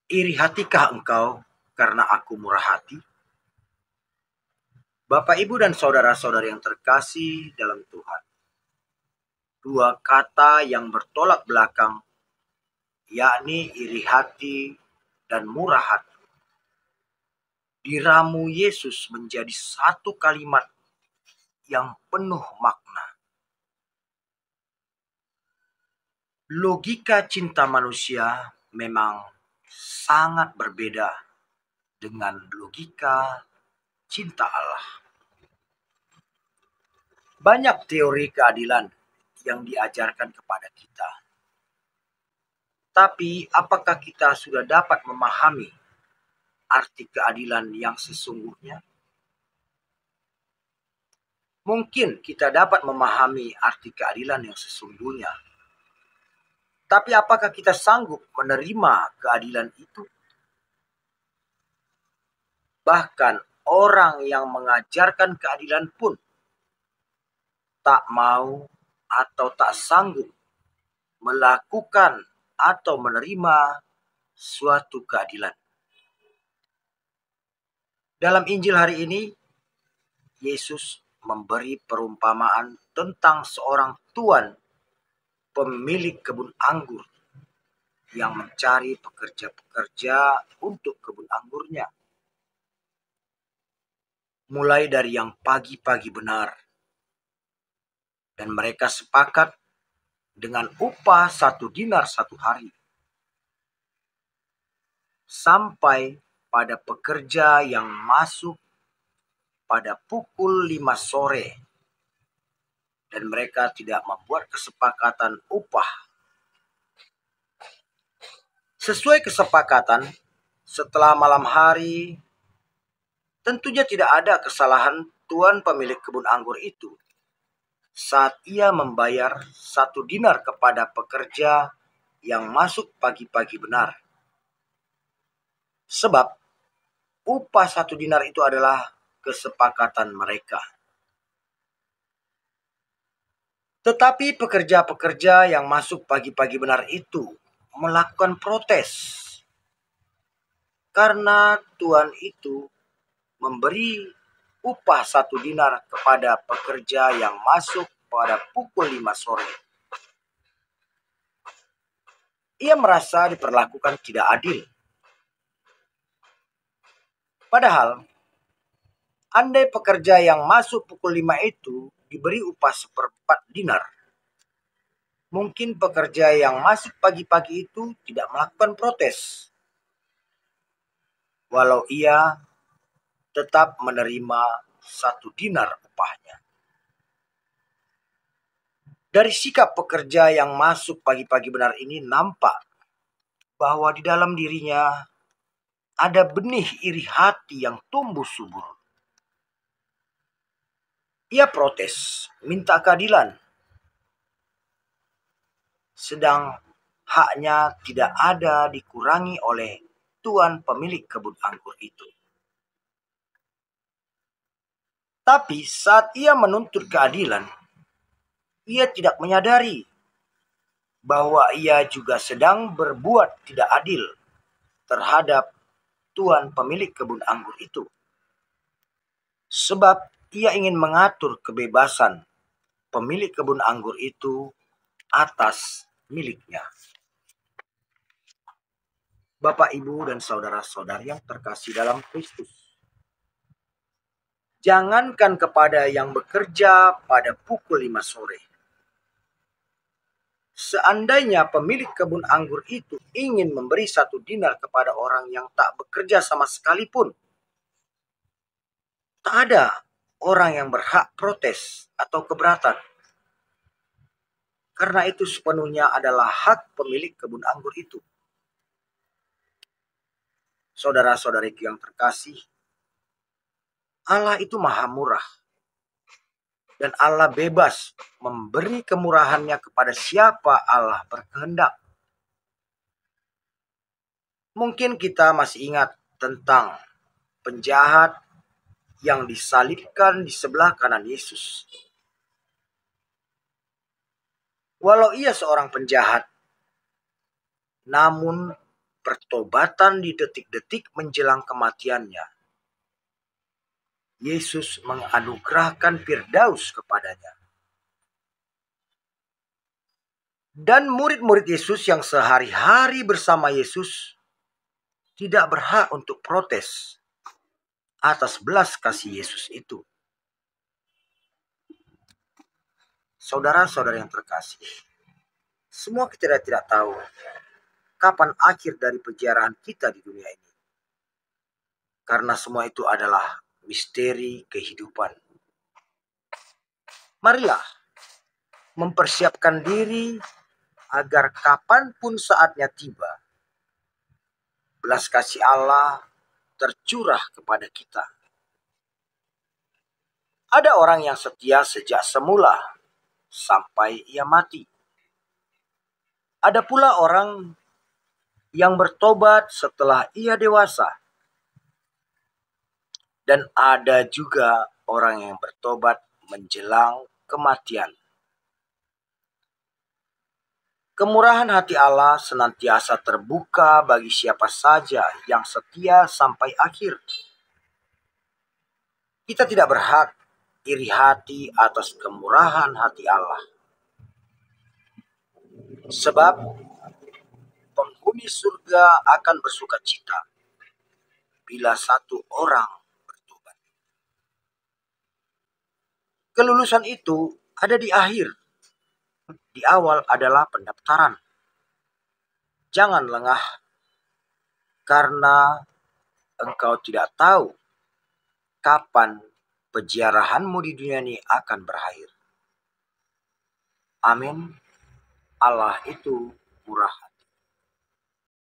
Iri hatikah engkau karena aku murah hati? Bapak, Ibu, dan saudara-saudara yang terkasih dalam Tuhan. Dua kata yang bertolak belakang, yakni iri hati dan murah hati, diramu Yesus menjadi satu kalimat yang penuh makna. Logika cinta manusia memang sangat berbeda dengan logika cinta Allah. Banyak teori keadilan yang diajarkan kepada kita. Tapi apakah kita sudah dapat memahami arti keadilan yang sesungguhnya? Mungkin kita dapat memahami arti keadilan yang sesungguhnya. Tapi apakah kita sanggup menerima keadilan itu? Bahkan orang yang mengajarkan keadilan pun tak mau atau tak sanggup melakukan atau menerima suatu keadilan. Dalam Injil hari ini, Yesus memberi perumpamaan tentang seorang tuan pemilik kebun anggur yang mencari pekerja-pekerja untuk kebun anggurnya. Mulai dari yang pagi-pagi benar, dan mereka sepakat dengan upah 1 dinar 1 hari, sampai pada pekerja yang masuk pada pukul 5 sore, dan mereka tidak membuat kesepakatan upah. Sesuai kesepakatan, setelah malam hari, tentunya tidak ada kesalahan tuan pemilik kebun anggur itu saat ia membayar 1 dinar kepada pekerja yang masuk pagi-pagi benar. Sebab upah 1 dinar itu adalah kesepakatan mereka. Tetapi pekerja-pekerja yang masuk pagi-pagi benar itu melakukan protes karena tuan itu memberi upah 1 dinar kepada pekerja yang masuk pada pukul 5 sore. Ia merasa diperlakukan tidak adil. Padahal, andai pekerja yang masuk pukul 5 itu diberi upah 1/4 dinar, mungkin pekerja yang masuk pagi-pagi itu tidak melakukan protes, walau ia tetap menerima 1 dinar upahnya. Dari sikap pekerja yang masuk pagi-pagi benar ini nampak bahwa di dalam dirinya ada benih iri hati yang tumbuh subur. Ia protes, minta keadilan, sedang haknya tidak ada dikurangi oleh tuan pemilik kebun anggur itu. Tapi saat ia menuntut keadilan, ia tidak menyadari bahwa ia juga sedang berbuat tidak adil terhadap tuan pemilik kebun anggur itu. Sebab ia ingin mengatur kebebasan pemilik kebun anggur itu atas miliknya. Bapak, Ibu, dan saudara-saudari yang terkasih dalam Kristus, jangankan kepada yang bekerja pada pukul 5 sore. Seandainya pemilik kebun anggur itu ingin memberi 1 dinar kepada orang yang tak bekerja sama sekalipun, tak ada orang yang berhak protes atau keberatan. Karena itu sepenuhnya adalah hak pemilik kebun anggur itu. Saudara-saudariku yang terkasih, Allah itu maha murah. Dan Allah bebas memberi kemurahannya kepada siapa Allah berkehendak. Mungkin kita masih ingat tentang penjahat yang disalibkan di sebelah kanan Yesus. Walau ia seorang penjahat, namun pertobatan di detik-detik menjelang kematiannya, Yesus menganugerahkan Firdaus kepadanya. Dan murid-murid Yesus yang sehari-hari bersama Yesus tidak berhak untuk protes atas belas kasih Yesus itu. Saudara-saudara yang terkasih, semua kita tidak tahu kapan akhir dari penjarahan kita di dunia ini. Karena semua itu adalah misteri kehidupan. Marilah mempersiapkan diri agar kapanpun saatnya tiba, belas kasih Allah tercurah kepada kita. Ada orang yang setia sejak semula sampai ia mati. Ada pula orang yang bertobat setelah ia dewasa. Dan ada juga orang yang bertobat menjelang kematian. Kemurahan hati Allah senantiasa terbuka bagi siapa saja yang setia sampai akhir. Kita tidak berhak iri hati atas kemurahan hati Allah. Sebab penghuni surga akan bersuka cita bila satu orang bertobat. Kelulusan itu ada di akhir. Di awal adalah pendaftaran. Jangan lengah karena engkau tidak tahu kapan penjarahanmu di dunia ini akan berakhir. Amin. Allah itu murah.